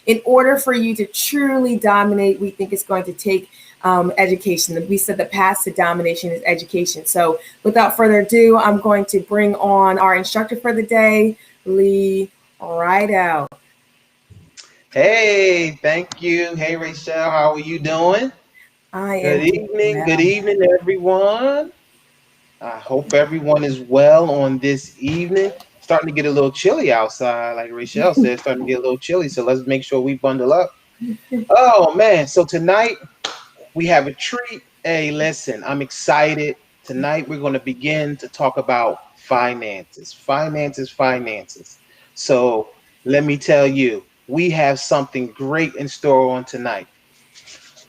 in order for you to truly dominate, we think it's going to take education. We said the path to domination is education. So without further ado, I'm going to bring on our instructor for the day, Lee Rideout. Hey, thank you. Hey, Rachel, how are you doing? Good evening. Good evening, everyone. I hope everyone is well on this evening. Starting to get a little chilly outside, like Rachel said, starting to get a little chilly. So let's make sure we bundle up. Oh, man. So tonight we have a treat. Hey, listen, I'm excited. Tonight we're going to begin to talk about finances. Finances. So let me tell you, we have something great in store on tonight.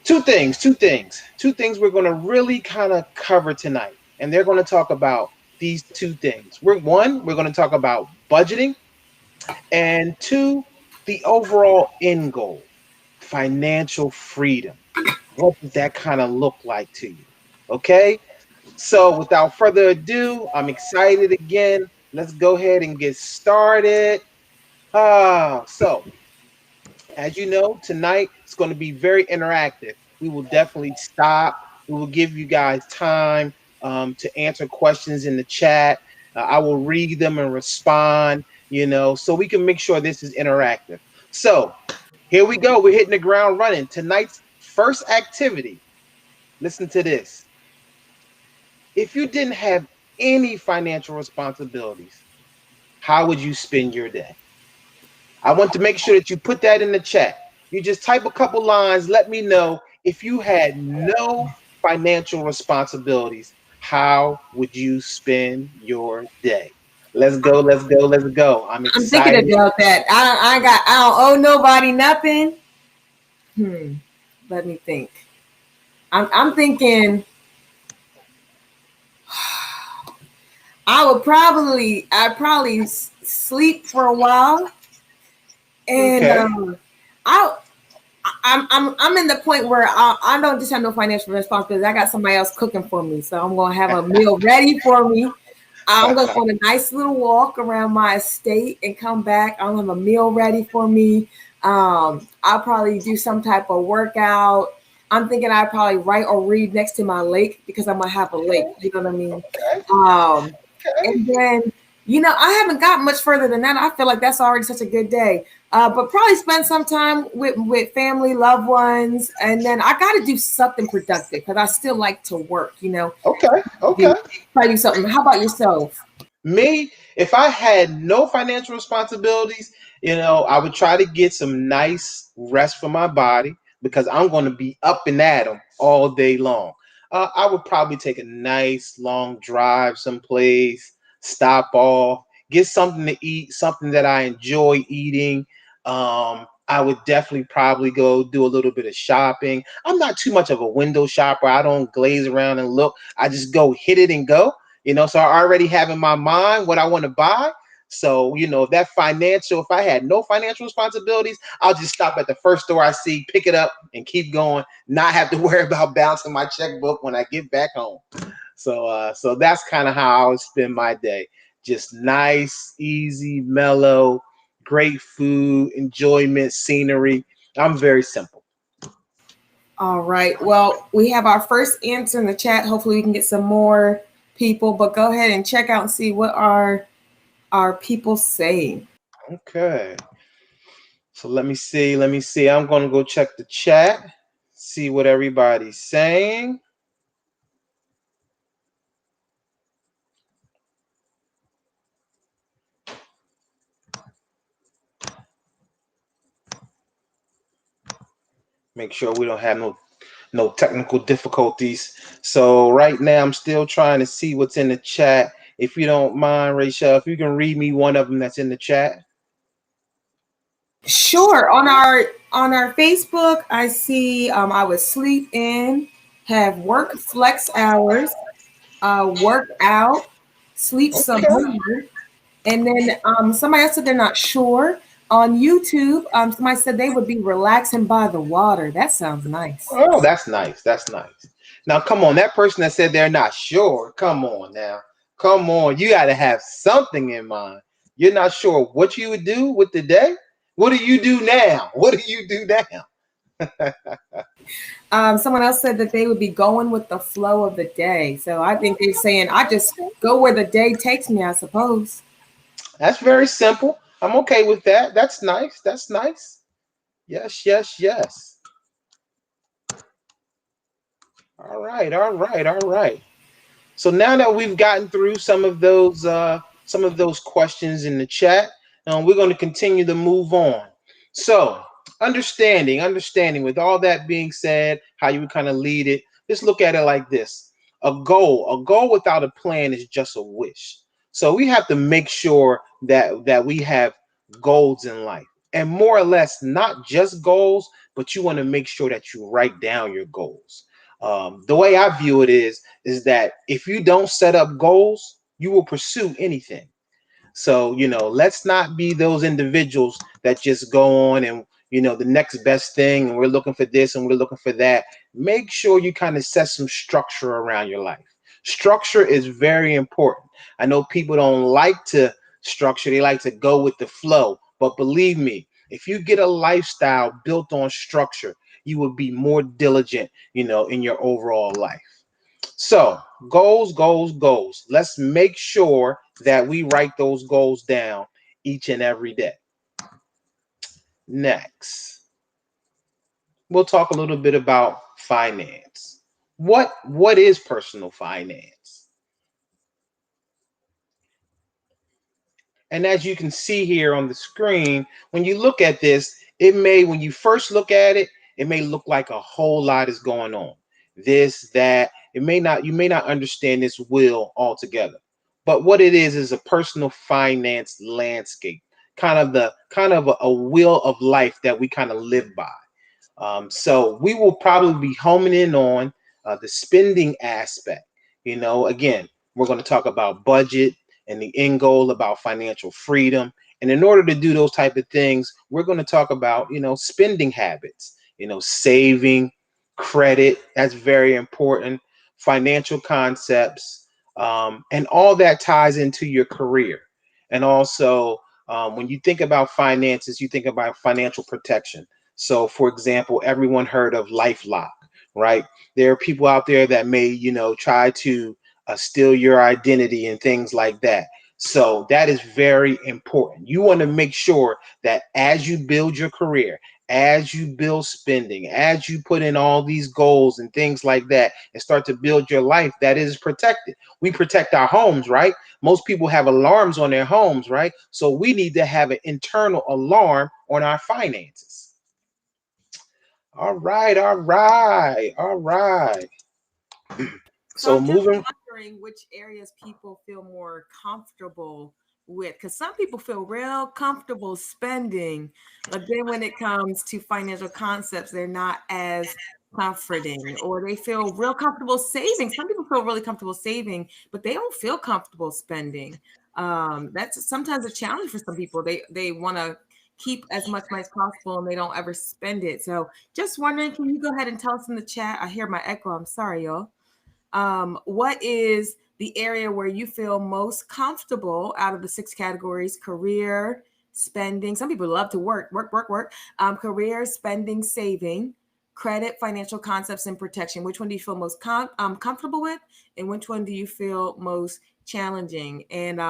Two things we're going to really kind of cover tonight. And they're going to talk about these two things. We're going to talk about budgeting, and two, the overall end goal, financial freedom. What does that kind of look like to you? Okay. So without further ado, I'm excited again. Let's go ahead and get started. So as you know, tonight it's going to be very interactive. We will definitely stop. We will give you guys time to answer questions in the chat. I will read them and respond, so we can make sure this is interactive. So here we go. We're hitting the ground running. Tonight's first activity. Listen to this. If you didn't have any financial responsibilities, how would you spend your day? I want to make sure that you put that in the chat. You just type a couple lines. Let me know if you had no financial responsibilities, how would you spend your day? Let's go. I'm excited. I'm thinking about that. I don't owe nobody nothing. Let me think. I'm thinking I'd probably sleep for a while. And okay. I'm in the point where I don't just have no financial responsibility. I got somebody else cooking for me, so I'm gonna have a meal ready for me. I'm gonna go on a nice little walk around my estate and come back. I'll have a meal ready for me. I'll probably do some type of workout. I'm thinking I'd probably write or read next to my lake because I'm gonna have a lake. You know what I mean? Okay. And then, I haven't got much further than that. I feel like that's already such a good day. But probably spend some time with family, loved ones. And then I got to do something productive because I still like to work, Okay. Try to do something. How about yourself? Me, if I had no financial responsibilities, I would try to get some nice rest for my body because I'm going to be up and at 'em all day long. I would probably take a nice long drive someplace, stop off, get something to eat, something that I enjoy eating. I would definitely probably go do a little bit of shopping. I'm not too much of a window shopper. I don't glaze around and look. I just go hit it and go, so I already have in my mind what I want to buy. So, if I had no financial responsibilities, I'll just stop at the first store I see, pick it up and keep going, not have to worry about balancing my checkbook when I get back home. So that's kind of how I would spend my day. Just nice, easy, mellow, great food, enjoyment, scenery. I'm very simple. All right. Well, we have our first answer in the chat. Hopefully we can get some more people, but go ahead and check out and see what are people saying. Okay. So let me see. I'm going to go check the chat, see what everybody's saying. Make sure we don't have no technical difficulties. So right now I'm still trying to see what's in the chat. If you don't mind, Rachel, if you can read me one of them that's in the chat. Sure. On our Facebook, I see I would sleep in, have work flex hours, work out, sleep some more. And then somebody else said they're not sure. On YouTube, somebody said they would be relaxing by the water. That sounds nice. Oh, that's nice. Now, come on. That person that said they're not sure, come on now. Come on. You got to have something in mind. You're not sure what you would do with the day? What do you do now? What do you do now? Someone else said that they would be going with the flow of the day. So I think they're saying, I just go where the day takes me, I suppose. That's very simple. I'm okay with that. That's nice. That's nice. Yes, yes, yes. All right, all right, all right. So now that we've gotten through some of those questions in the chat, we're going to continue to move on. So understanding. With all that being said, how you would kind of lead it. Just look at it like this: a goal without a plan is just a wish. So we have to make sure that we have goals in life, and more or less not just goals, but you want to make sure that you write down your goals. The way I view it is that if you don't set up goals, you will pursue anything. So, let's not be those individuals that just go on and, the next best thing, and we're looking for this and we're looking for that. Make sure you kind of set some structure around your life. Structure is very important. I know people don't like to structure, they like to go with the flow. But believe me, if you get a lifestyle built on structure, you will be more diligent, in your overall life. So goals. Let's make sure that we write those goals down each and every day. Next, we'll talk a little bit about finance. What is personal finance? And as you can see here on the screen, when you look at this, when you first look at it, it may look like a whole lot is going on. This, that, you may not understand this wheel altogether. But what it is a personal finance landscape, kind of a wheel of life that we kind of live by. So we will probably be homing in on the spending aspect. Again, we're going to talk about budget and the end goal about financial freedom. And in order to do those type of things, we're going to talk about, spending habits, saving, credit. That's very important. Financial concepts, and all that ties into your career. And also, when you think about finances, you think about financial protection. So, for example, everyone heard of LifeLock, right? There are people out there that may, try to steal your identity and things like that. So that is very important. You want to make sure that as you build your career, as you build spending, as you put in all these goals and things like that, and start to build your life, that is protected. We protect our homes, right? Most people have alarms on their homes, right? So we need to have an internal alarm on our finances. All right. So I'm just wondering which areas people feel more comfortable with, because some people feel real comfortable spending, but then when it comes to financial concepts, they're not as comforting, or they feel real comfortable saving. Some people feel really comfortable saving, but they don't feel comfortable spending. That's sometimes a challenge for some people. They want to keep as much money as possible and they don't ever spend it. So just wondering, can you go ahead and tell us in the chat? I hear my echo. I'm sorry, y'all. What is the area where you feel most comfortable out of the 6 categories? Career, spending. Some people love to work. Career, spending, saving, credit, financial concepts, and protection. Which one do you feel most comfortable with? And which one do you feel most challenging? And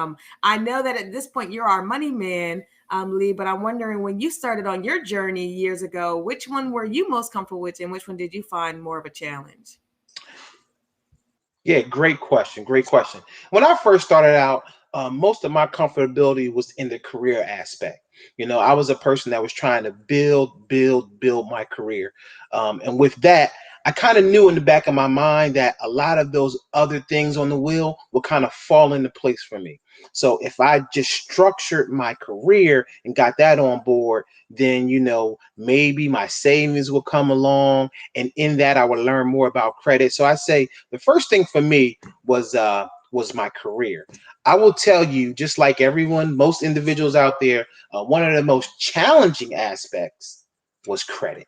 I know that at this point you're our money man, Lee, but I'm wondering, when you started on your journey years ago, which one were you most comfortable with and which one did you find more of a challenge? Yeah, great question. When I first started out, most of my comfortability was in the career aspect. I was a person that was trying to build my career. And with that, I kind of knew in the back of my mind that a lot of those other things on the wheel would kind of fall into place for me. So if I just structured my career and got that on board, then, maybe my savings will come along. And in that, I would learn more about credit. So I say the first thing for me was my career. I will tell you, just like everyone, most individuals out there, one of the most challenging aspects was credit.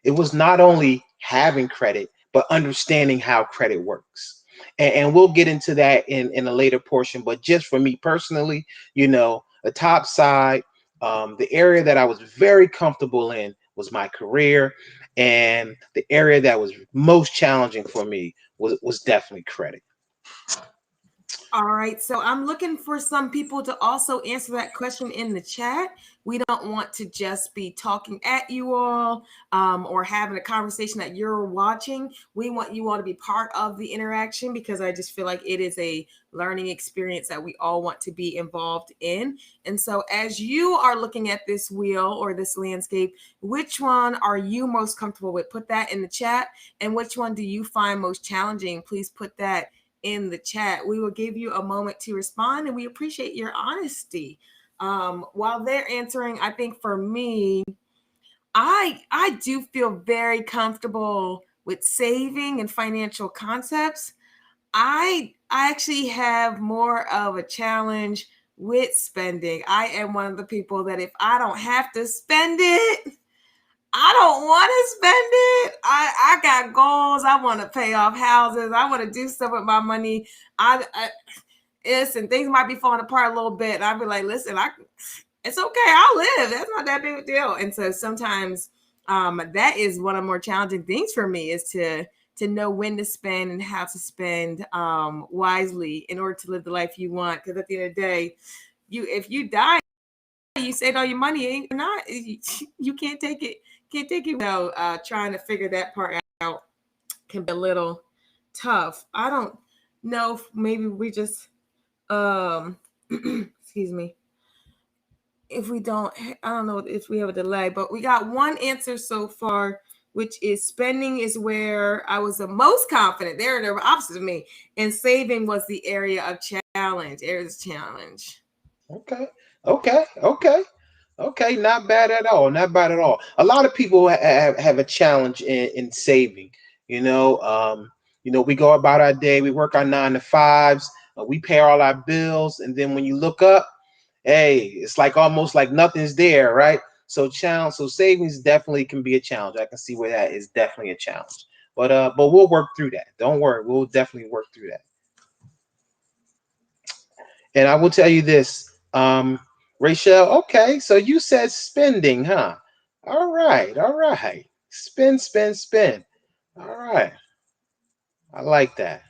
It was not only having credit, but understanding how credit works. And we'll get into that in a later portion. But just for me personally, the top side, The area that I was very comfortable in was my career, and the area that was most challenging for me was definitely credit. All right, so I'm looking for some people to also answer that question in the chat. We don't want to just be talking at you all or having a conversation that you're watching. We want you all to be part of the interaction because I just feel like it is a learning experience that we all want to be involved in. And so as you are looking at this wheel or this landscape, which one are you most comfortable with? Put that in the chat. And which one do you find most challenging? Please put that in the chat. We will give you a moment to respond, and we appreciate your honesty. While they're answering, I think for me, I do feel very comfortable with saving and financial concepts. I actually have more of a challenge with spending. I am one of the people that if I don't have to spend it, I don't want to spend it. I got goals. I want to pay off houses. I want to do stuff with my money. Listen, things might be falling apart a little bit. And I'd be like, listen, it's okay. I'll live. That's not that big a deal. And so sometimes that is one of the more challenging things for me is to know when to spend and how to spend wisely in order to live the life you want. Because at the end of the day, if you die, you saved all your money, you can't take it. Can't take it. Trying to figure that part out can be a little tough. I don't know if maybe we just excuse me. If we don't, I don't know if we have a delay, but we got one answer so far, which is spending is where I was the most confident. They're the opposite of me, and saving was the area of challenge. Okay, not bad at all. Not bad at all. A lot of people have a challenge in saving. You know, we go about our day, we work our 9 to 5s, we pay all our bills, and then when you look up, hey, it's like almost like nothing's there, right? So savings definitely can be a challenge. I can see where that is definitely a challenge. But we'll work through that. Don't worry, we'll definitely work through that. And I will tell you this, Rachel, okay, so you said spending, huh? All right. Spend. All right. I like that.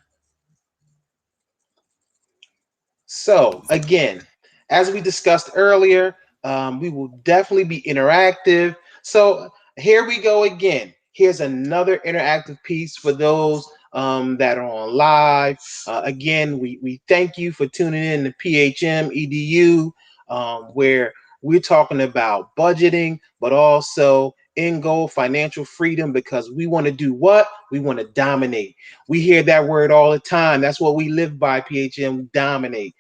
So again, as we discussed earlier, we will definitely be interactive. So here we go again. Here's another interactive piece for those that are on live. Again, we thank you for tuning in to PHM EDU, where we're talking about budgeting, but also end goal financial freedom, because we want to do what? We want to dominate. We hear that word all the time. That's what we live by, PHM, dominate.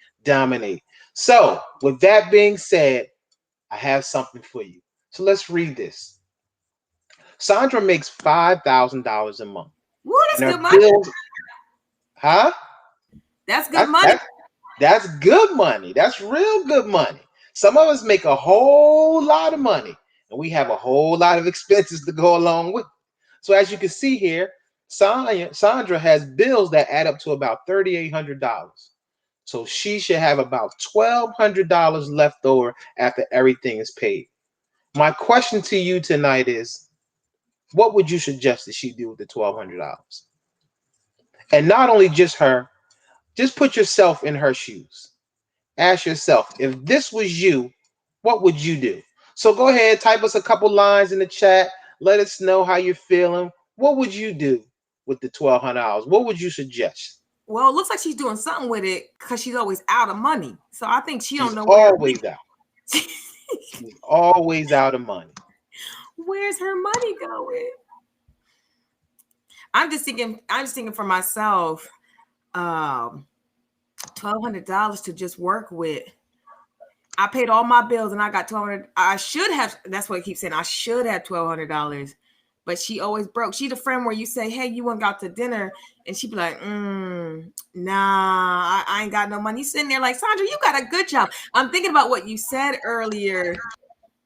So with that being said, I have something for you. So let's read this. Sandra makes $5,000 a month. Woo, that's good money. Huh? That's good money. That's good money. That's real good money. Some of us make a whole lot of money, and we have a whole lot of expenses to go along with it. So as you can see here, Sandra has bills that add up to about $3,800. So she should have about $1,200 left over after everything is paid. My question to you tonight is, what would you suggest that she do with the $1,200? And not only just her, just put yourself in her shoes. Ask yourself, if this was you, what would you do? So go ahead, type us a couple lines in the chat. Let us know how you're feeling. What would you do with the $1,200? What would you suggest? Well, it looks like she's doing something with it because she's always out of money. So I think she's don't know always out. She's always out of money. Where's her money going? I'm just thinking for myself, $1,200 to just work with. I paid all my bills and I got $1,200. I should have. That's what I keep saying. I should have $1,200. But she always broke. She's a friend where you say, hey, you went out to dinner. And she'd be like, nah, I ain't got no money. Sitting there like, Sandra, you got a good job. I'm thinking about what you said earlier,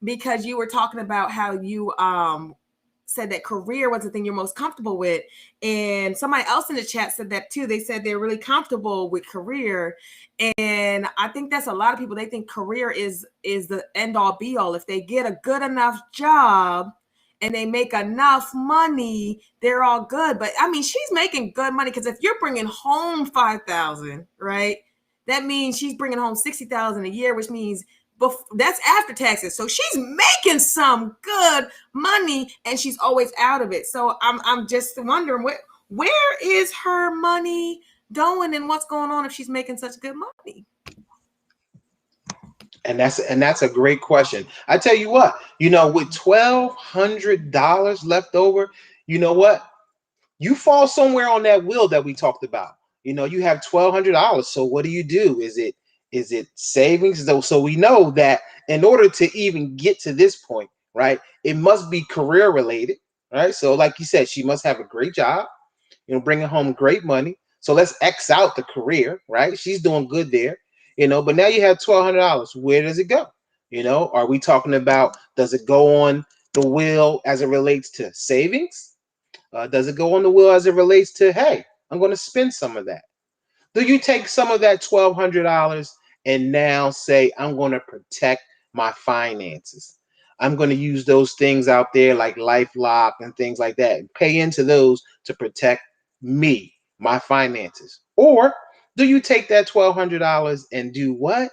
because you were talking about how you said that career was the thing you're most comfortable with. And somebody else in the chat said that too. They said they're really comfortable with career. And I think that's a lot of people. They think career is the end all be all. If they get a good enough job and they make enough money, they're all good. But I mean, she's making good money, because if you're bringing home $5,000, right, that means she's bringing home $60,000 a year, which means that's after taxes. So she's making some good money, and she's always out of it. So I'm just wondering where is her money going, and what's going on if she's making such good money? And that's a great question. I tell you what, with $1,200 left over, you know what? You fall somewhere on that wheel that we talked about. You have $1,200. So what do you do? Is it savings? So we know that in order to even get to this point, right, it must be career related, right? So like you said, she must have a great job, bringing home great money. So let's X out the career, right? She's doing good there, but now you have $1,200. Where does it go? Are we talking about, does it go on the wheel as it relates to savings? Does it go on the wheel as it relates to, hey, I'm going to spend some of that? Do you take some of that $1,200 and now say, I'm going to protect my finances? I'm going to use those things out there like LifeLock and things like that, and pay into those to protect me, my finances. Or do you take that $1,200 and do what?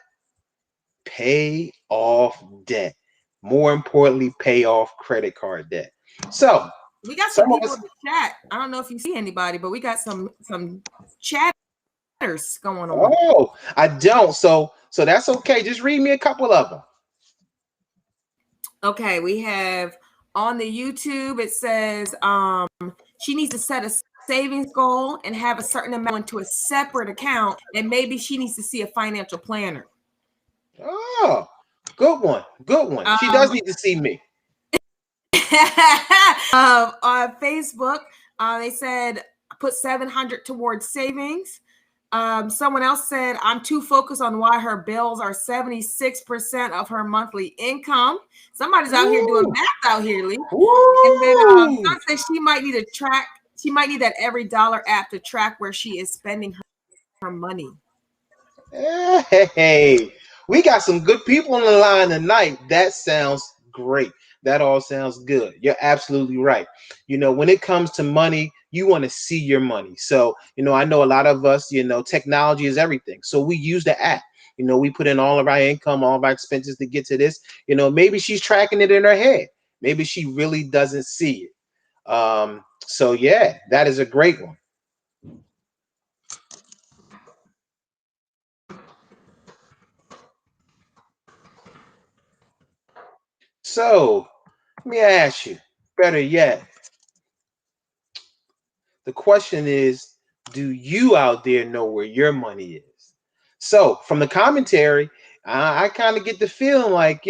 Pay off debt. More importantly, pay off credit card debt. So we got some people in the chat. I don't know if you see anybody, but we got some chatters going on. Oh, I don't. So that's okay. Just read me a couple of them. Okay, we have on the YouTube, it says she needs to set a savings goal and have a certain amount into a separate account, and maybe she needs to see a financial planner. Oh, good one. Good one. She does need to see me. On Facebook, they said put $700 towards savings. Someone else said, I'm too focused on why her bills are 76% of her monthly income. Somebody's out here doing math out here, Lee. And then someone said she might need that every dollar app to track where she is spending her money. Hey, we got some good people on the line tonight. That sounds great. That all sounds good. You're absolutely right. When it comes to money, you want to see your money. So, I know a lot of us, technology is everything. So we use the app. We put in all of our income, all of our expenses to get to this. Maybe she's tracking it in her head. Maybe she really doesn't see it. So yeah, that is a great one. So let me ask you, better yet, the question is, do you out there know where your money is? So from the commentary, I kind of get the feeling like,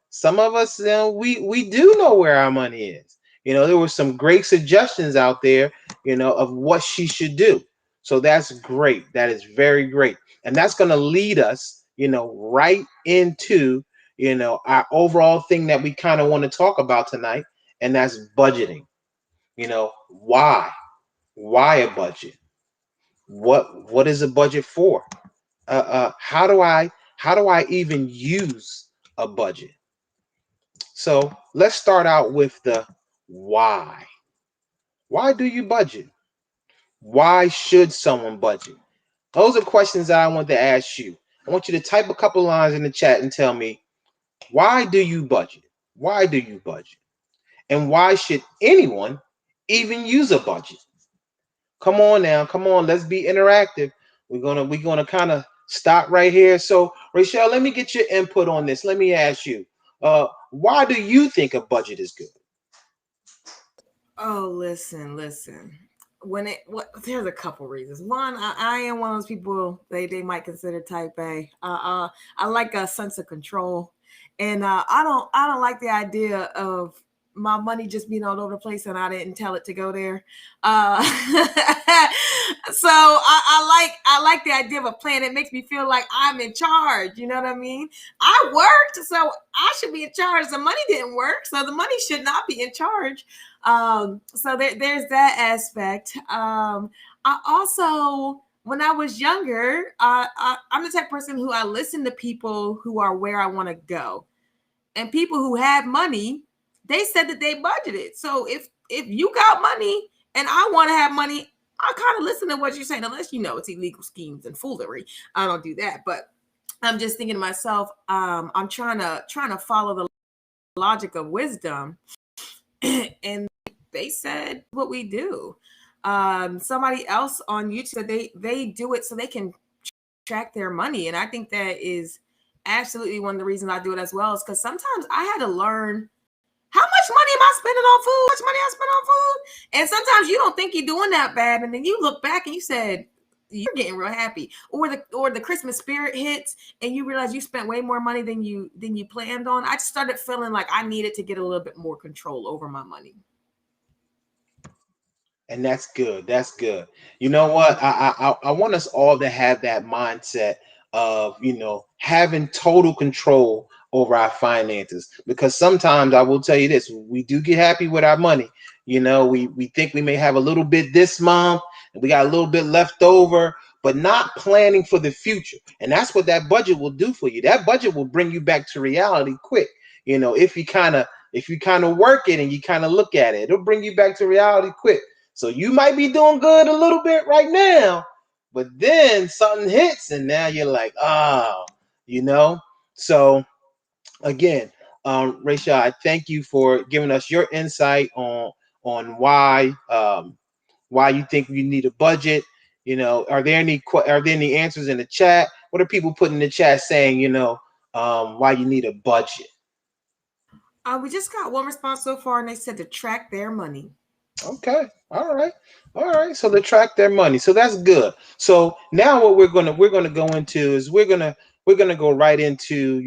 some of us, we do know where our money is. There were some great suggestions out there, of what she should do. So that's great. That is very great. And that's going to lead us, right into, our overall thing that we kind of want to talk about tonight. And that's budgeting. Why? Why a budget? What is a budget for? How do I even use a budget? So let's start out with the why. Why do you budget? Why should someone budget? Those are questions that I want to ask you. I want you to type a couple lines in the chat and tell me, why do you budget? Why do you budget? And why should anyone even use a budget? Come on now, come on, let's be interactive. We're gonna kind of stop right here. So, Rachel, let me get your input on this. Let me ask you, why do you think a budget is good? Oh, listen. There's a couple reasons. One, I am one of those people they might consider type A. I like a sense of control, and I don't like the idea of my money just being all over the place and I didn't tell it to go there. So I like the idea of a plan. It makes me feel like I'm in charge. You know what I mean? I worked, so I should be in charge. The money didn't work, so the money should not be in charge. So there's that aspect. I also, when I was younger, I'm the type of person who I listen to people who are where I want to go, and people who have money, they said that they budgeted. So if you got money and I want to have money, I kind of listen to what you're saying, unless you know it's illegal schemes and foolery. I don't do that, but I'm just thinking to myself, I'm trying to follow the logic of wisdom, and they said what we do. Somebody else on YouTube said they do it so they can track their money, and I think that is absolutely one of the reasons I do it as well, is because sometimes I had to learn how much money am I spending on food, how much money I spend on food, and sometimes you don't think you're doing that bad, and then you look back and you said you're getting real happy, or the Christmas spirit hits and you realize you spent way more money than you planned on. I started feeling like I needed to get a little bit more control over my money. And that's good. That's good. You know what? I want us all to have that mindset of, having total control over our finances. Because sometimes I will tell you this, we do get happy with our money. We think we may have a little bit this month and we got a little bit left over, but not planning for the future. And that's what that budget will do for you. That budget will bring you back to reality quick. If you kind of work it and you kind of look at it, it'll bring you back to reality quick. So you might be doing good a little bit right now, but then something hits and now you're like, So again, Rachel, I thank you for giving us your insight on why you think you need a budget. Are there any answers in the chat? What are people putting in the chat saying, why you need a budget? We just got one response so far, and they said to track their money. Okay. All right. So they track their money. So that's good. So now what we're gonna go into is we're gonna go right into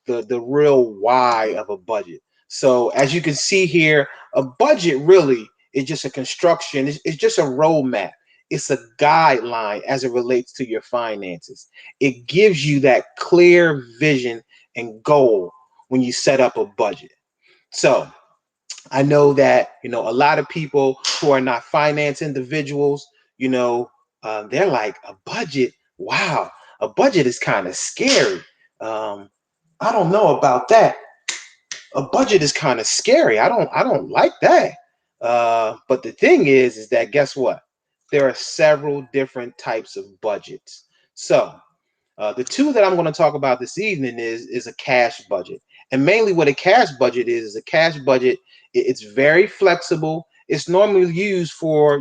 the real why of a budget. So as you can see here, a budget really is just a construction. It's just a roadmap. It's a guideline as it relates to your finances. It gives you that clear vision and goal when you set up a budget. So I know that, a lot of people who are not finance individuals, they're like, a budget. Wow. A budget is kind of scary. I don't know about that. A budget is kind of scary. I don't like that. But the thing is that guess what? There are several different types of budgets. So the two that I'm going to talk about this evening is a cash budget. And mainly what a cash budget is a cash budget. It's very flexible. It's normally used for,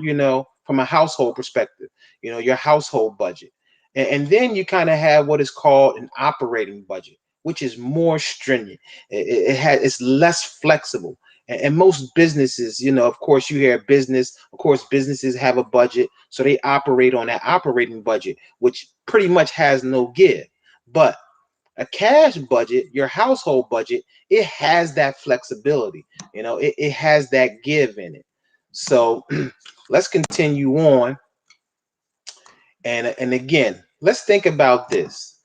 from a household perspective, your household budget. And then you kind of have what is called an operating budget, which is more stringent. It's less flexible. And most businesses, of course, you hear business. Of course, businesses have a budget, so they operate on that operating budget, which pretty much has no give. But a cash budget, your household budget, it has that flexibility. It has that give in it. So let's continue on. And again, let's think about this.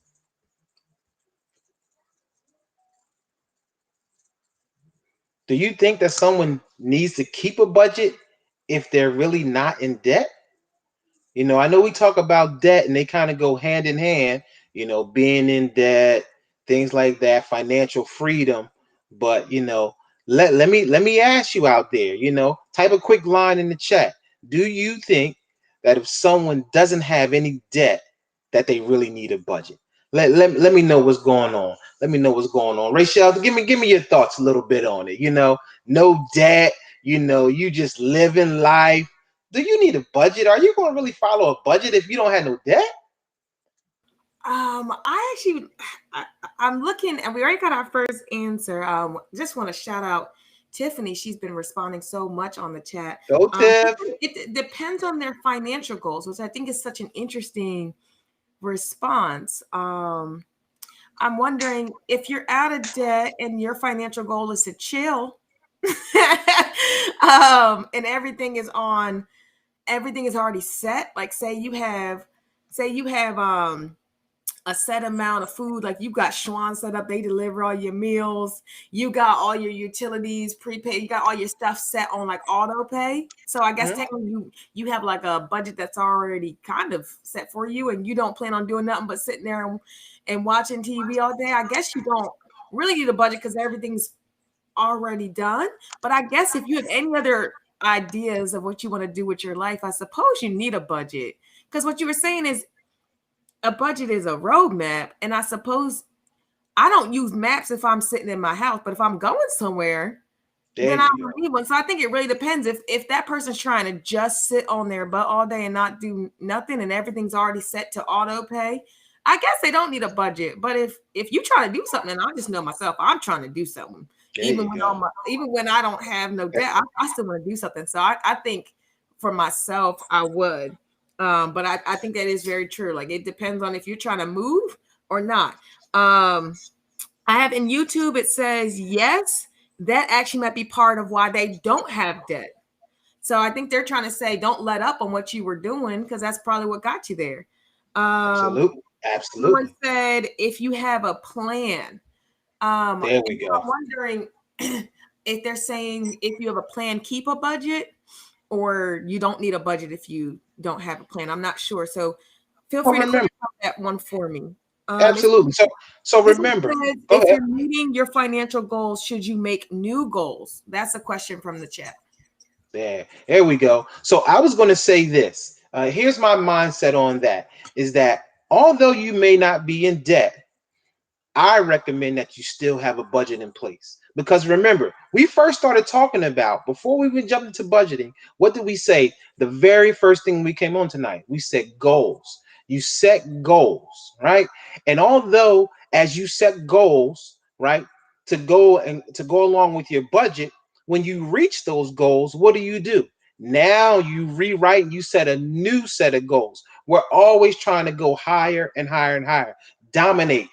Do you think that someone needs to keep a budget if they're really not in debt? I know we talk about debt and they kind of go hand in hand, being in debt, things like that, financial freedom. But, let me ask you out there, type a quick line in the chat. Do you think that if someone doesn't have any debt, that they really need a budget? Let me know what's going on. Let me know what's going on. Rachel, give me your thoughts a little bit on it. No debt, you just living life. Do you need a budget? Are you going to really follow a budget if you don't have no debt? I'm looking, and we already got our first answer. Just want to shout out Tiffany. She's been responding so much on the chat. Go, Tiff. It depends on their financial goals, which I think is such an interesting response. I'm wondering if you're out of debt and your financial goal is to chill, And everything is already set. Like say you have a set amount of food, like you got Schwan set up, they deliver all your meals, you got all your utilities prepaid, you got all your stuff set on like auto pay. So I guess technically you have like a budget that's already kind of set for you, and you don't plan on doing nothing but sitting there and watching TV all day. I guess you don't really need a budget because everything's already done. But I guess if you have any other ideas of what you want to do with your life, I suppose you need a budget, because what you were saying is a budget is a roadmap. And I suppose I don't use maps if I'm sitting in my house, but if I'm going somewhere, then I don't need one. So I think it really depends. If that person's trying to just sit on their butt all day and not do nothing and everything's already set to auto pay, I guess they don't need a budget. But if you try to do something, and I just know myself, I'm trying to do something. Even when I don't have no debt, I still want to do something. So I think for myself, I would. But I think that is very true. Like it depends on if you're trying to move or not. I have in YouTube, it says, yes, that actually might be part of why they don't have debt. So I think they're trying to say, don't let up on what you were doing, because that's probably what got you there. Absolutely. Someone said, if you have a plan. There we go. I'm wondering if they're saying if you have a plan, keep a budget, or you don't need a budget if you don't have a plan. I'm not sure. So feel free to clarify that one for me. Absolutely. So remember, if you're meeting your financial goals, should you make new goals? That's a question from the chat. There we go. So I was going to say this. Here's my mindset on that, is that although you may not be in debt, I recommend that you still have a budget in place. Because remember, we first started talking about, before we even jumped into budgeting, what did we say? The very first thing we came on tonight, we said goals. You set goals, right? And although as you set goals, right, to go along with your budget, when you reach those goals, what do? Now you rewrite and you set a new set of goals. We're always trying to go higher and higher and higher. Dominate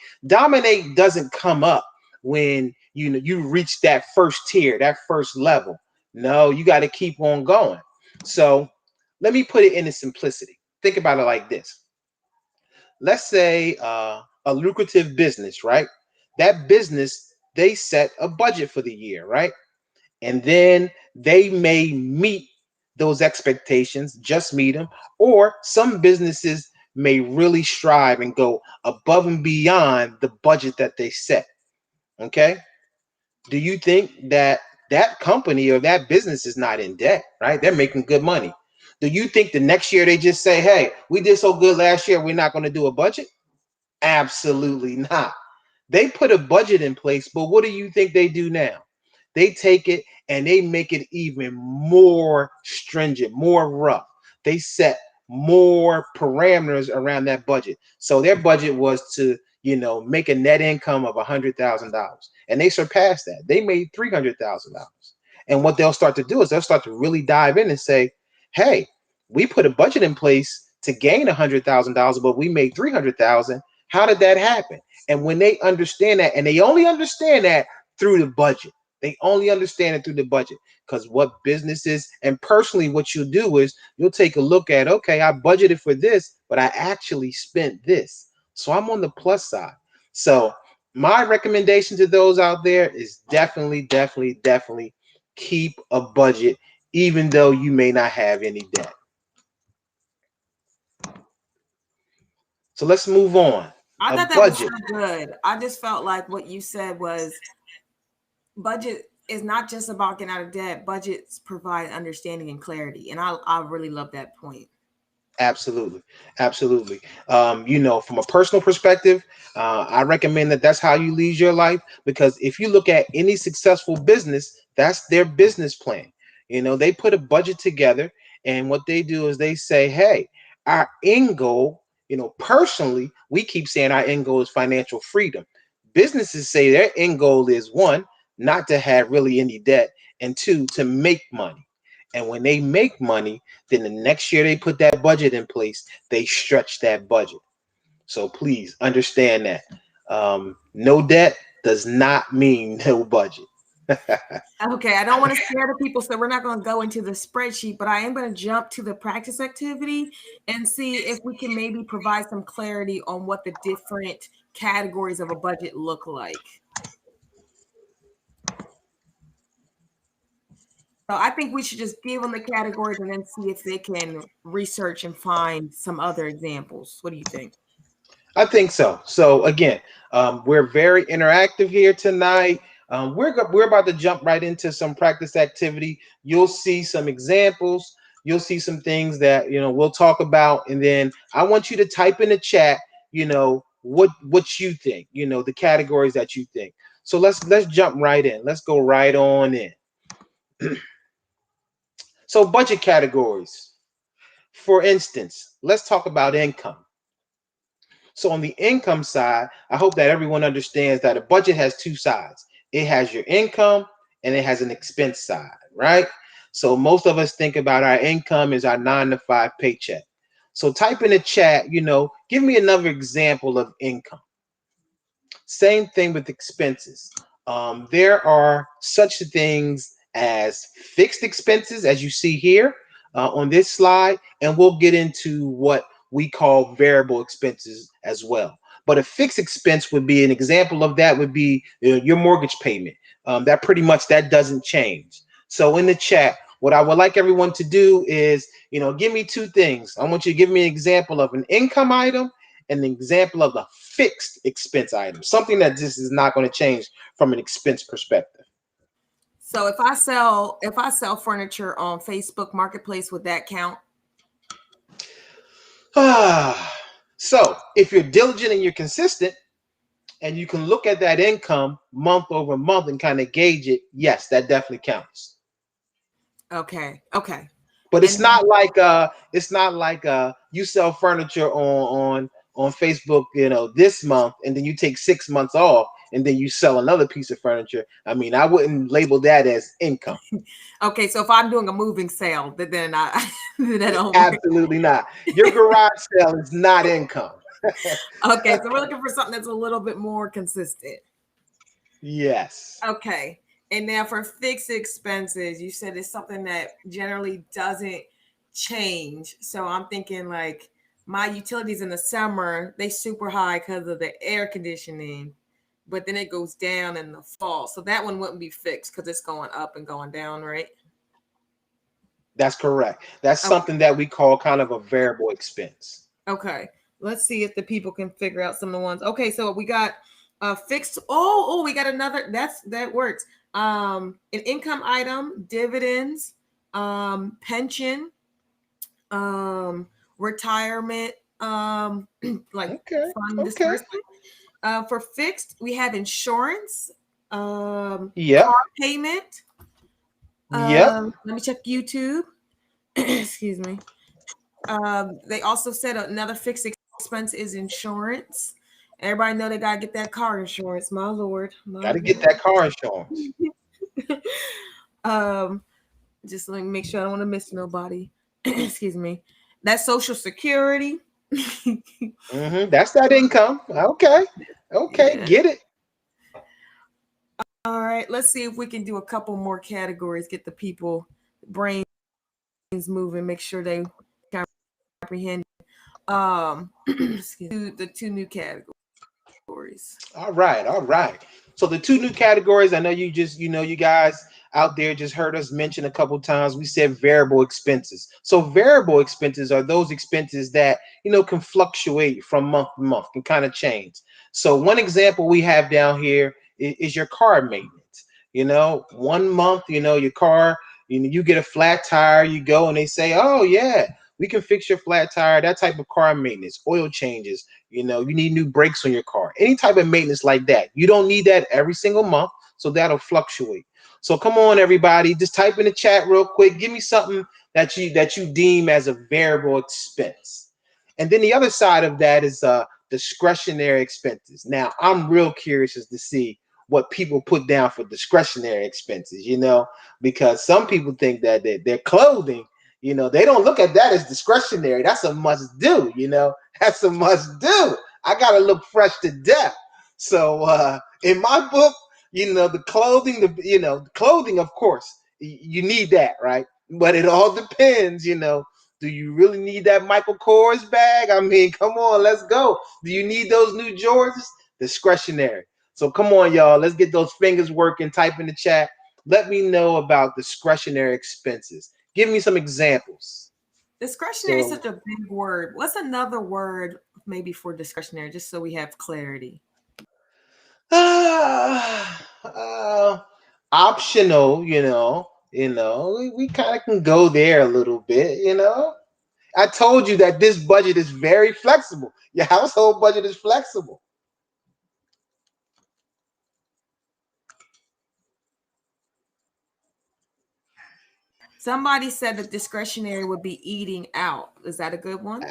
doesn't come up when you reach that first tier, that first level. No, you got to keep on going. So let me put it into simplicity. Think about it like this. Let's say a lucrative business, right? That business, they set a budget for the year, right? And then they may meet those expectations, just meet them, or some businesses may really strive and go above and beyond the budget that they set. Okay. Do you think that company or that business is not in debt, right? They're making good money. Do you think the next year they just say, hey, we did so good last year, we're not going to do a budget? Absolutely not. They put a budget in place, but what do you think they do now? They take it and they make it even more stringent, more rough. They set more parameters around that budget. So their budget was to, make a net income of $100,000, and they surpassed that. They made $300,000. And what they'll start to do is they'll start to really dive in and say, hey, we put a budget in place to gain $100,000, but we made $300,000. How did that happen? And when they understand that, and they only understand that through the budget, they only understand it through the budget, because what businesses and personally what you'll do is you'll take a look at, okay, I budgeted for this, but I actually spent this. So I'm on the plus side. So my recommendation to those out there is definitely keep a budget, even though you may not have any debt. So let's move on. I thought that was so good. I just felt like what you said was budget is not just about getting out of debt. Budgets provide understanding and clarity. And I really love that point. Absolutely. From a personal perspective, I recommend that's how you lead your life, because if you look at any successful business, that's their business plan. They put a budget together, and what they do is they say, hey, our end goal, personally, we keep saying our end goal is financial freedom. Businesses say their end goal is, one, not to have really any debt, and two, to make money. And when they make money, then the next year they put that budget in place, they stretch that budget. So please understand that no debt does not mean no budget. Okay, I don't want to scare the people, so we're not going to go into the spreadsheet, but I am going to jump to the practice activity and see if we can maybe provide some clarity on what the different categories of a budget look like. So I think we should just give them the categories and then see if they can research and find some other examples. What do you think? I think so. So again, we're very interactive here tonight. We're about to jump right into some practice activity. You'll see some examples. You'll see some things that we'll talk about, and then I want you to type in the chat. What you think. The categories that you think. So let's jump right in. Let's go right on in. So budget categories. For instance, let's talk about income. So on the income side, I hope that everyone understands that a budget has two sides. It has your income and it has an expense side, right? So most of us think about our income as our 9-to-5 paycheck. So type in the chat, give me another example of income. Same thing with expenses. There are such things as fixed expenses, as you see here on this slide, and we'll get into what we call variable expenses as well. But a fixed expense would be an example of that would be your mortgage payment. That pretty much that doesn't change. So in the chat, what I would like everyone to do is, give me two things. I want you to give me an example of an income item and an example of a fixed expense item, something that just is not going to change from an expense perspective. So if I sell furniture on Facebook Marketplace, would that count? So if you're diligent and you're consistent and you can look at that income month over month and kind of gauge it, yes, that definitely counts. Okay. But it's not like you sell furniture on Facebook, this month, and then you take 6 months off and then you sell another piece of furniture. I mean, I wouldn't label that as income. Okay, so if I'm doing a moving sale, then absolutely not. Your garage sale is not income. Okay, so we're looking for something that's a little bit more consistent. Yes. Okay. And now for fixed expenses, you said it's something that generally doesn't change. So I'm thinking like my utilities in the summer, they super high because of the air conditioning, but then it goes down in the fall. So that one wouldn't be fixed because it's going up and going down, right? That's correct. That's something that we call kind of a variable expense. Okay. Let's see if the people can figure out some of the ones. Okay, so we got fixed. Oh, we got another. That works. An income item, dividends, pension, retirement, like fund disbursement. For fixed, we have insurance, car payment. Let me check YouTube. Excuse me. They also said another fixed expense is insurance. Everybody know they gotta get that car insurance. My Lord. Gotta get that car insurance. Just let me make sure I don't want to miss nobody. Excuse me. That's Social Security. That's that income. Okay. Yeah. Get it. All right. Let's see if we can do a couple more categories. Get the people brains moving. Make sure they comprehend. The two new categories. All right. So the two new categories, I know you guys out there just heard us mention a couple times. We said variable expenses. So variable expenses are those expenses that can fluctuate from month to month, can kind of change. So one example we have down here is your car maintenance. 1 month, your car, you get a flat tire, you go and they say, oh yeah, we can fix your flat tire, that type of car maintenance, oil changes, you need new brakes on your car, any type of maintenance like that. You don't need that every single month, so that'll fluctuate. So come on, everybody, just type in the chat real quick. Give me something that you deem as a variable expense. And then the other side of that is discretionary expenses. Now, I'm real curious as to see what people put down for discretionary expenses, because some people think that their clothing, they don't look at that as discretionary. That's a must do, that's a must do. I got to look fresh to death. So in my book, The clothing, of course, you need that, right? But it all depends, do you really need that Michael Kors bag? I mean, come on, let's go. Do you need those new Jordans? Discretionary. So come on, y'all, let's get those fingers working. Type in the chat. Let me know about discretionary expenses. Give me some examples. Discretionary is such a big word. What's another word maybe for discretionary, just so we have clarity? Optional, we kind of can go there a little bit. I told you that this budget is very flexible. Your household budget is flexible. Somebody said that discretionary would be eating out. Is that a good one?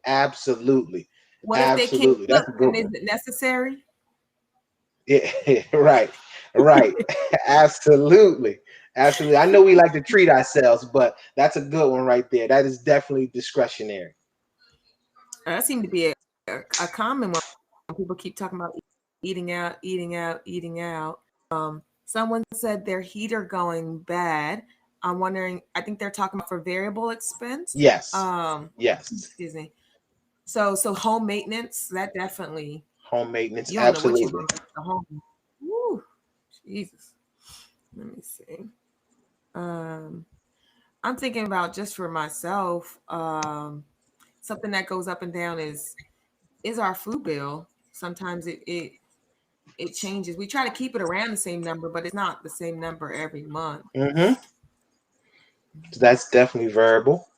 Absolutely. What if they can't cook, and is it necessary? Yeah, right. Absolutely. I know we like to treat ourselves, but that's a good one right there. That is definitely discretionary. That seemed to be a common one. People keep talking about eating out. Someone said their heater going bad. I'm wondering, I think they're talking about for variable expense. Yes. Yes. Excuse me. So home maintenance, that definitely. Home maintenance, you don't absolutely. Know what you're doing at home. Woo, Jesus. Let me see. I'm thinking about just for myself, something that goes up and down is our food bill. Sometimes it changes. We try to keep it around the same number, but it's not the same number every month. Mm-hmm. So that's definitely variable.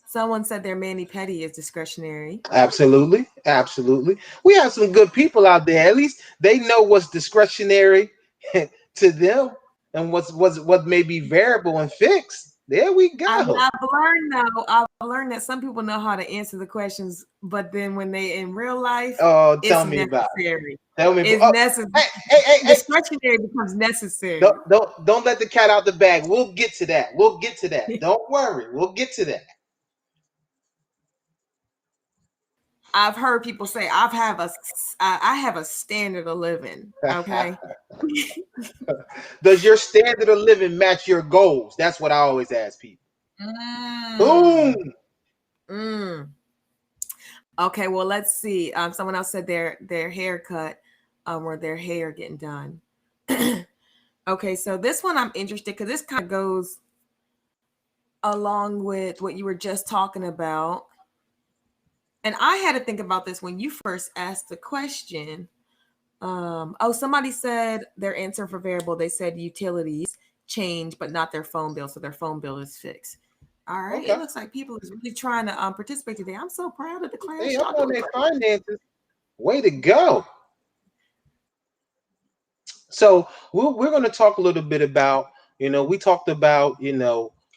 Someone said their mani-pedi is discretionary. Absolutely. We have some good people out there. At least they know what's discretionary to them and what may be variable and fixed. There we go. I've learned that some people know how to answer the questions, but then when they in real life, tell me about it. Tell me. It's necessary. Hey. Discretionary becomes necessary. Don't let the cat out the bag. We'll get to that. Don't worry. We'll get to that. I've heard people say I have a standard of living. Okay. Does your standard of living match your goals? That's what I always ask people. Boom. Okay, well, let's see. Someone else said their haircut, or their hair getting done. Okay, so this one I'm interested because this kind of goes along with what you were just talking about. And I had to think about this when you first asked the question. Somebody said their answer for variable. They said utilities change, but not their phone bill. So their phone bill is fixed. All right. Okay. It looks like people is really trying to participate today. I'm so proud of the class. Hey, I'm on their finances. Way to go. So we're going to talk a little bit about, we talked about,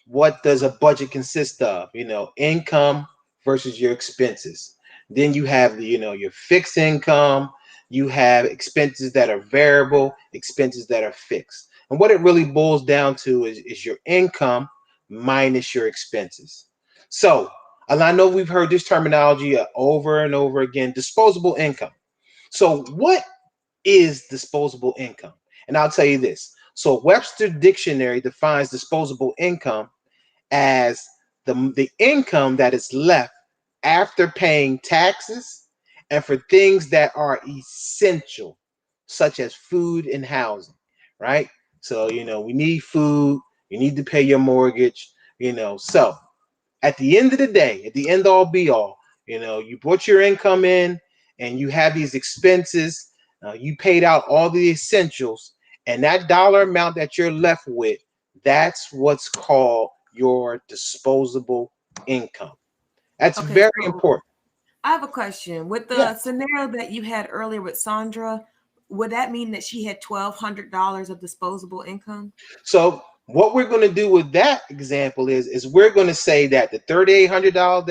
what does a budget consist of? Income versus your expenses. Then you have your fixed income. You have expenses that are variable, expenses that are fixed. And what it really boils down to is your income minus your expenses. So, and I know we've heard this terminology over and over again, disposable income. So what is disposable income? And I'll tell you this. So Webster Dictionary defines disposable income as the income that is left after paying taxes and for things that are essential, such as food and housing, right? So, we need food, you need to pay your mortgage, so at the end of the day, at the end all be all, you brought your income in and you have these expenses, you paid out all the essentials, and that dollar amount that you're left with, that's what's called your disposable income. That's very important. I have a question. With the scenario that you had earlier with Sandra, would that mean that she had $1,200 of disposable income? So what we're going to do with that example is we're going to say that the $3,800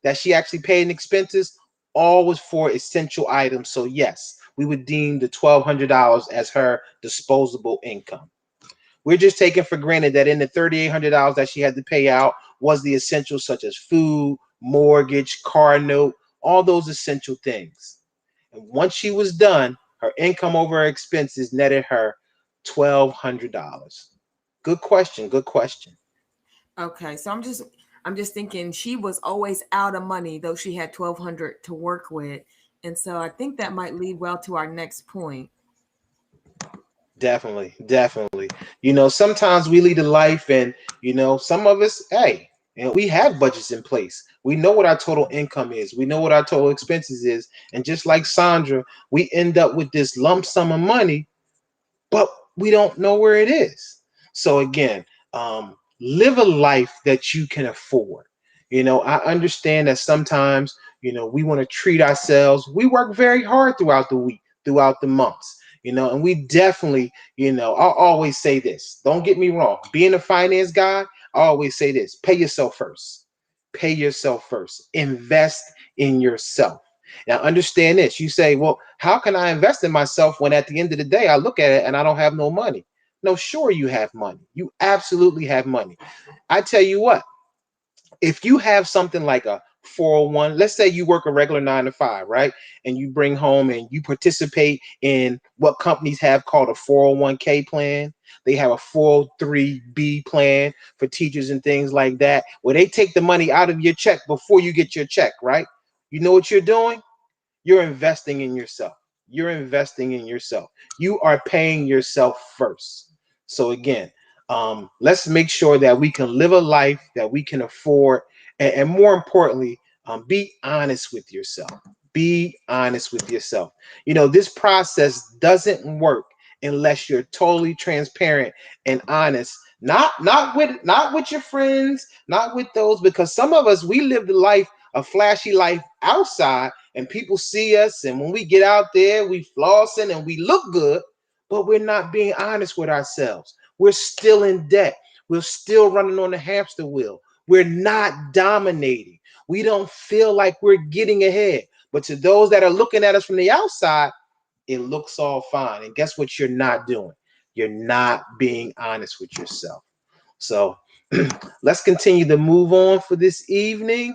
that she actually paid in expenses all was for essential items. So yes, we would deem the $1,200 as her disposable income. We're just taking for granted that in the $3,800 that she had to pay out was the essentials such as food, mortgage, car note, all those essential things. And once she was done, her income over her expenses netted her $1,200. Good question. Good question. Okay, so I'm just thinking she was always out of money, though she had 1,200 to work with, and so I think that might lead well to our next point. Definitely, definitely. Sometimes we lead a life, and some of us, hey, we have budgets in place. We know what our total income is. We know what our total expenses is, and just like Sandra, we end up with this lump sum of money, but we don't know where it is. So again, live a life that you can afford. I understand that sometimes, we want to treat ourselves. We work very hard throughout the week, throughout the months, and we definitely, I'll always say this. Don't get me wrong. Being a finance guy, I always say this: pay yourself first. Pay yourself first. Invest in yourself. Now, understand this. You say, well, how can I invest in myself when at the end of the day, I look at it and I don't have no money? No, sure, you have money. You absolutely have money. I tell you what, if you have something like a 401, let's say you work a regular 9 to 5, right? And you bring home and you participate in what companies have called a 401k plan. They have a 403b plan for teachers and things like that, where they take the money out of your check before you get your check, right? You know what you're doing? You're investing in yourself. You're investing in yourself. You are paying yourself first. So again, let's make sure that we can live a life that we can afford, and more importantly, be honest with yourself. Be honest with yourself. This process doesn't work unless you're totally transparent and honest. Not with your friends, not with those, because some of us, we live the life, a flashy life outside, and people see us, and when we get out there, we flossing and we look good, but we're not being honest with ourselves. We're still in debt. We're still running on the hamster wheel. We're not dominating. We don't feel like we're getting ahead. But to those that are looking at us from the outside, it looks all fine. And guess what you're not doing? You're not being honest with yourself. So let's continue to move on for this evening.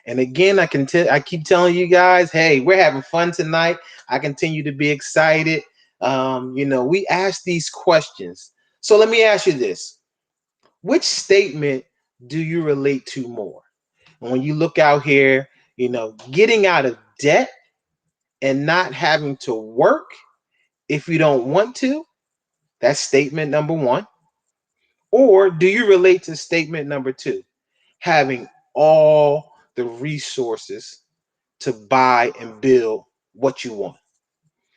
And again, I keep telling you guys, hey, we're having fun tonight. I continue to be excited. We ask these questions. So let me ask you this. Which statement do you relate to more? And when you look out here, getting out of debt and not having to work if you don't want to, that's statement number one. Or do you relate to statement number two? Having all the resources to buy and build what you want.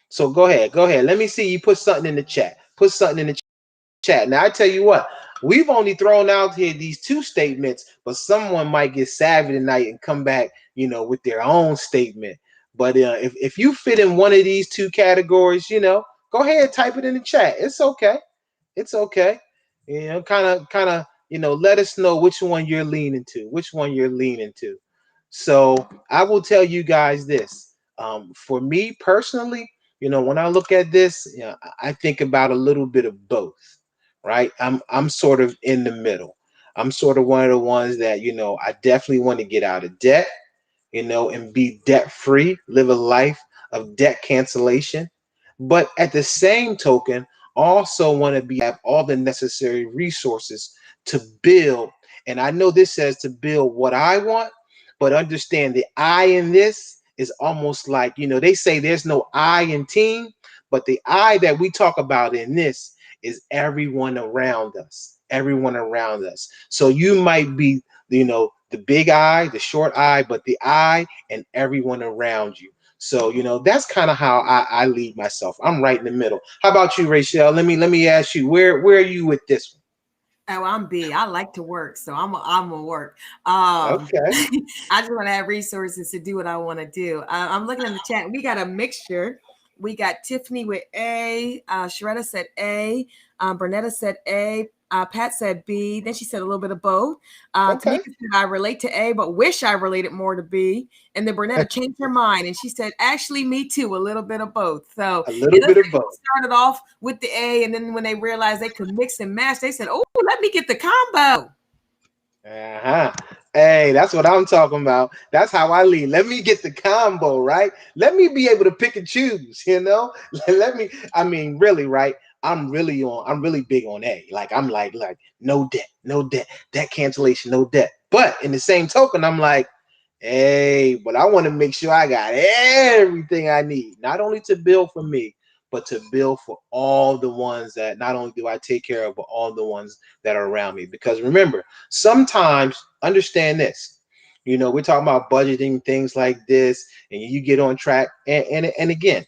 So go ahead. Let me see you put something in the chat. Put something in the chat. Now I tell you what, we've only thrown out here these two statements, but someone might get savvy tonight and come back, with their own statement. But if you fit in one of these two categories, go ahead, type it in the chat. It's okay. It's okay. Kind of, let us know which one you're leaning to. So I will tell you guys this. For me personally, when I look at this, I think about a little bit of both, right? I'm sort of in the middle. I'm sort of one of the ones that, I definitely want to get out of debt, and be debt free, live a life of debt cancellation. But at the same token, also want to have all the necessary resources to build. And I know this says to build what I want, but understand the I in this is almost like, they say there's no I in team, but the I that we talk about in this is everyone around us. Everyone around us. So you might be, the big I, the short I, but the I and everyone around you. So, that's kind of how I lead myself. I'm right in the middle. How about you, Rachel? Let me ask you, where are you with this one? Oh, I'm B. I like to work, so I'm a work. Okay. I just want to have resources to do what I want to do. I'm looking in the chat. We got a mixture. We got Tiffany with A. Sharetta said A. Bernetta said A. Pat said B. Then she said a little bit of both. Okay. Tamika said I relate to A, but wish I related more to B. And then Bernetta changed her mind and she said, actually, me too, a little bit of both. So a little bit of both. Started off with the A, and then when they realized they could mix and match, they said, oh, let me get the combo. Hey, that's what I'm talking about. That's how I lead. Let me get the combo, right? Let me be able to pick and choose, Let me, I mean, really, right? I'm really big on A. Like I'm like no debt, debt cancellation, no debt. But in the same token, I'm like, hey, but I want to make sure I got everything I need, not only to build for me, but to build for all the ones that not only do I take care of, but all the ones that are around me. Because remember, sometimes understand this, we're talking about budgeting, things like this, and you get on track. And again,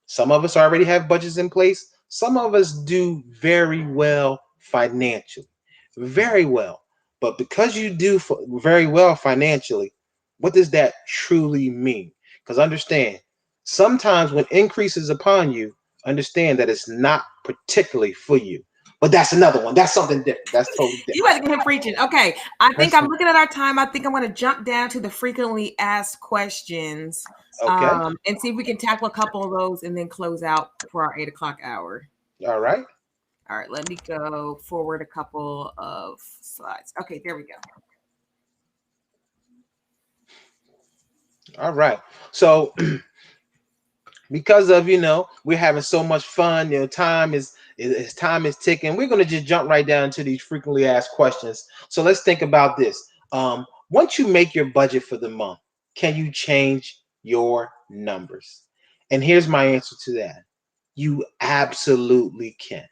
some of us already have budgets in place. Some of us do very well financially, very well. But because you do very well financially, what does that truly mean? Because understand, sometimes when increase is upon you, understand that it's not particularly for you. But that's another one. That's something different. That's totally different. You guys get him preaching. Okay. I think I'm looking at our time. I think I'm going to jump down to the frequently asked questions. Okay. And see if we can tackle a couple of those and then close out for our 8 o'clock hour. All right. All right. Let me go forward a couple of slides. Okay. There we go. All right. So because of we're having so much fun, time is ticking, we're going to just jump right down to these frequently asked questions. So let's think about this. Once you make your budget for the month, can you change your numbers? And here's my answer to that. You absolutely can.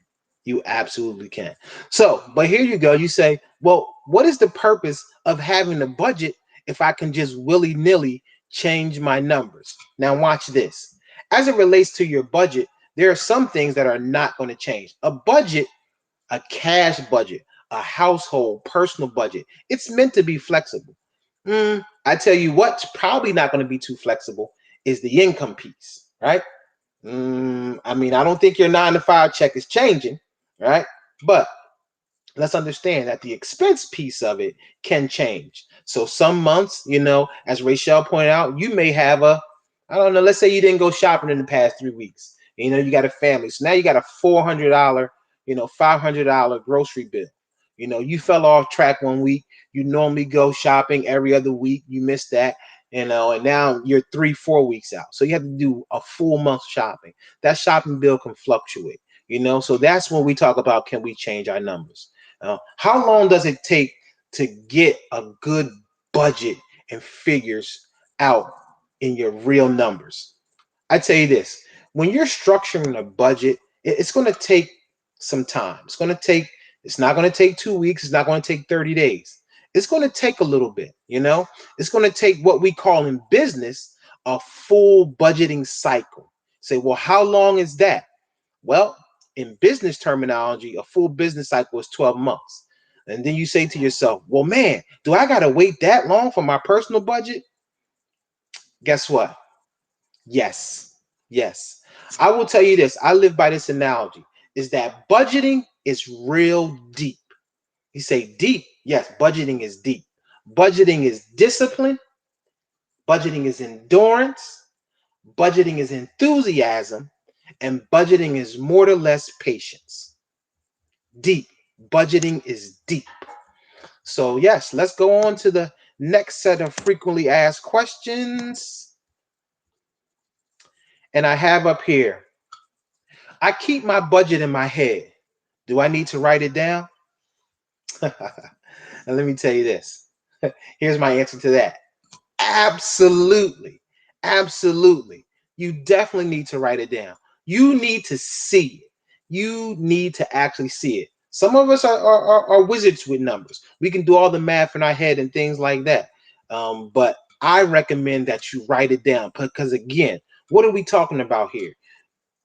You absolutely can. So, but here you go. You say, well, what is the purpose of having a budget if I can just willy-nilly change my numbers? Now watch this. As it relates to your budget, there are some things that are not going to change. A budget, a cash budget, a household personal budget, it's meant to be flexible. I tell you what's probably not going to be too flexible is the income piece, right? I mean, I don't think your 9-to-5 check is changing, right? But let's understand that the expense piece of it can change. So some months, as Rachel pointed out, you may have I don't know, let's say you didn't go shopping in the past 3 weeks. You got a family. So now you got a $400, $500 grocery bill. You fell off track one week. You normally go shopping every other week. You missed that, and now you're 3-4 weeks out. So you have to do a full month shopping. That shopping bill can fluctuate, so that's when we talk about, can we change our numbers? How long does it take to get a good budget and figures out in your real numbers? I tell you this, when you're structuring a budget, it's going to take some time. It's not going to take 2 weeks. It's not going to take 30 days. It's going to take a little bit, It's going to take what we call in business a full budgeting cycle. Say, well, how long is that? Well, in business terminology, a full business cycle is 12 months. And then you say to yourself, well, man, do I got to wait that long for my personal budget? Guess what? Yes. I will tell you this. I live by this analogy, is that budgeting is real deep. You say deep. Yes, budgeting is deep. Budgeting is discipline. Budgeting is endurance. Budgeting is enthusiasm. And budgeting is more or less patience. Deep. Budgeting is deep. So yes, let's go on to the next set of frequently asked questions. And I have up here, I keep my budget in my head. Do I need to write it down? And let me tell you this. Here's my answer to that. Absolutely. You definitely need to write it down. You need to see it. You need to actually see it. Some of us are wizards with numbers. We can do all the math in our head and things like that. But I recommend that you write it down, because again, what are we talking about here?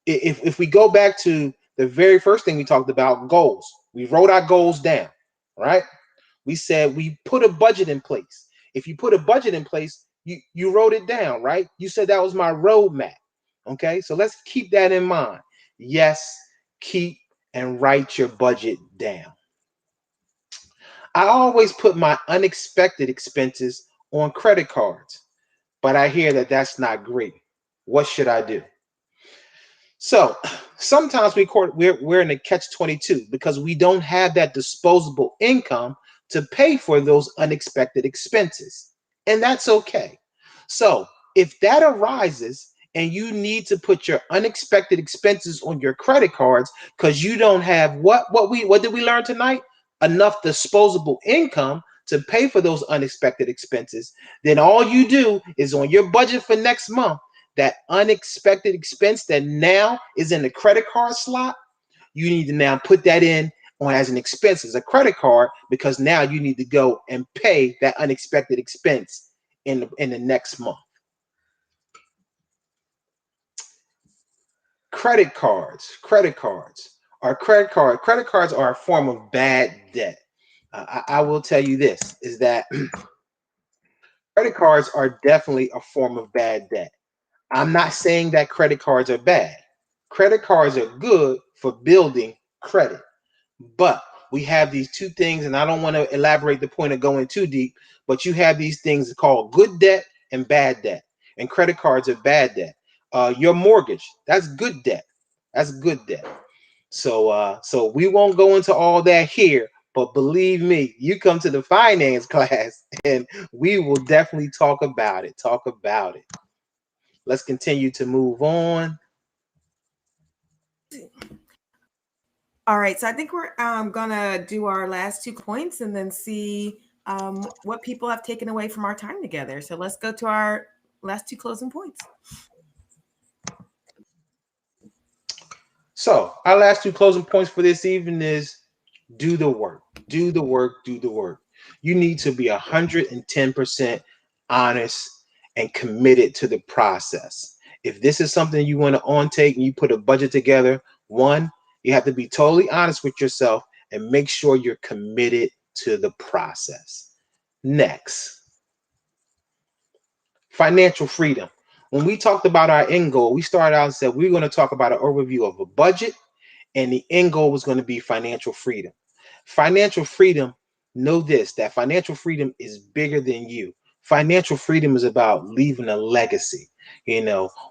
If we go back to the very first thing we talked about, goals. We wrote our goals down, right? We said we put a budget in place. If you put a budget in place, you wrote it down, right? You said that was my roadmap. Okay, so let's keep that in mind. Yes, keep and write your budget down. I always put my unexpected expenses on credit cards, but I hear that that's not great. What should I do? So sometimes we're in a catch-22 because we don't have that disposable income to pay for those unexpected expenses. And that's okay. So if that arises and you need to put your unexpected expenses on your credit cards because you don't have what did we learn tonight? Enough disposable income to pay for those unexpected expenses, then all you do is on your budget for next month, that unexpected expense that now is in the credit card slot, you need to now put that in on as an expense as a credit card, because now you need to go and pay that unexpected expense in the next month. Credit cards are a form of bad debt. I will tell you this, is that credit cards are definitely a form of bad debt. I'm not saying that credit cards are bad. Credit cards are good for building credit. But we have these two things, and I don't want to elaborate the point of going too deep, but you have these things called good debt and bad debt. And credit cards are bad debt. Your mortgage, that's good debt. That's good debt. So we won't go into all that here, but believe me, you come to the finance class and we will definitely talk about it. Let's continue to move on. All right, so I think we're gonna do our last 2 points and then see what people have taken away from our time together. So let's go to our last 2 closing points. So our last 2 closing points for this evening is do the work. Do the work. You need to be 110% honest and committed to the process. If this is something you want to ontake and you put a budget together, one, you have to be totally honest with yourself and make sure you're committed to the process. Next, financial freedom. When we talked about our end goal, we started out and said we're going to talk about an overview of a budget, and the end goal was going to be financial freedom. Financial freedom, know this, that financial freedom is bigger than you. Financial freedom is about leaving a legacy.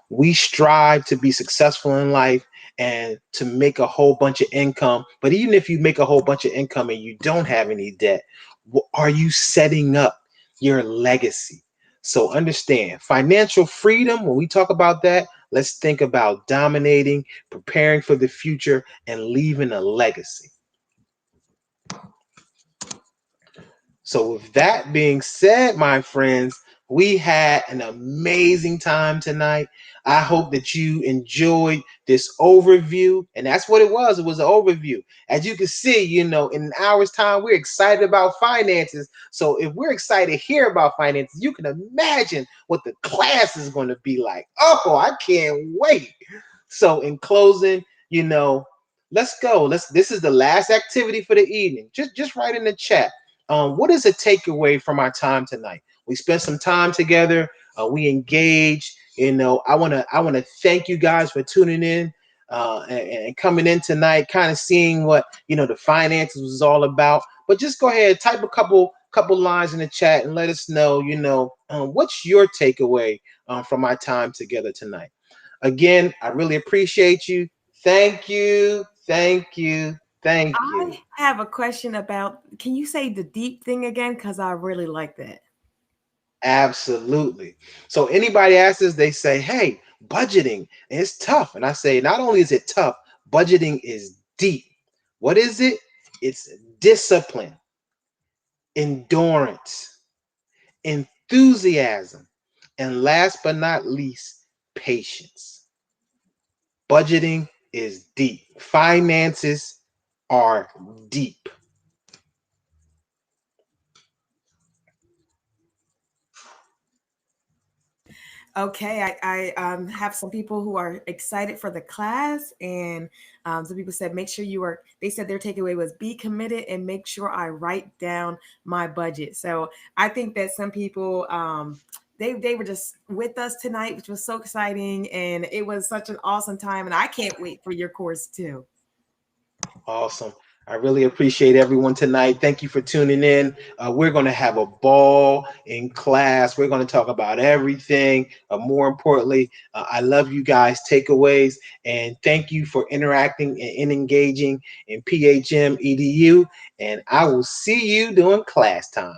We strive to be successful in life and to make a whole bunch of income. But even if you make a whole bunch of income and you don't have any debt, are you setting up your legacy? So understand, financial freedom, when we talk about that, let's think about dominating, preparing for the future, and leaving a legacy. So with that being said, my friends, we had an amazing time tonight. I hope that you enjoyed this overview. And that's what it was. It was an overview. As you can see, in an hour's time, we're excited about finances. So if we're excited to hear about finances, you can imagine what the class is going to be like. Oh, I can't wait. So in closing, let's go. This is the last activity for the evening. Just write in the chat. What is a takeaway from our time tonight? We spent some time together. We engaged. I want to thank you guys for tuning in and coming in tonight, kind of seeing what the finances was all about. But just go ahead, type a couple lines in the chat and let us know. What's your takeaway from our time together tonight? Again, I really appreciate you. Thank you. I have a question about, can you say the deep thing again? Because I really like that. Absolutely. So anybody asks us, they say, hey, budgeting is tough. And I say, not only is it tough, budgeting is deep. What is it? It's discipline, endurance, enthusiasm, and last but not least, patience. Budgeting is deep. Finances are deep. Okay, I have some people who are excited for the class, and some people said make sure they said their takeaway was be committed and make sure I write down my budget. So I think that some people they were just with us tonight, which was so exciting, and it was such an awesome time, and I can't wait for your course too. Awesome. I really appreciate everyone tonight. Thank you for tuning in. We're going to have a ball in class. We're going to talk about everything. More importantly, I love you guys' takeaways, and thank you for interacting and engaging in PHM EDU. And I will see you during class time.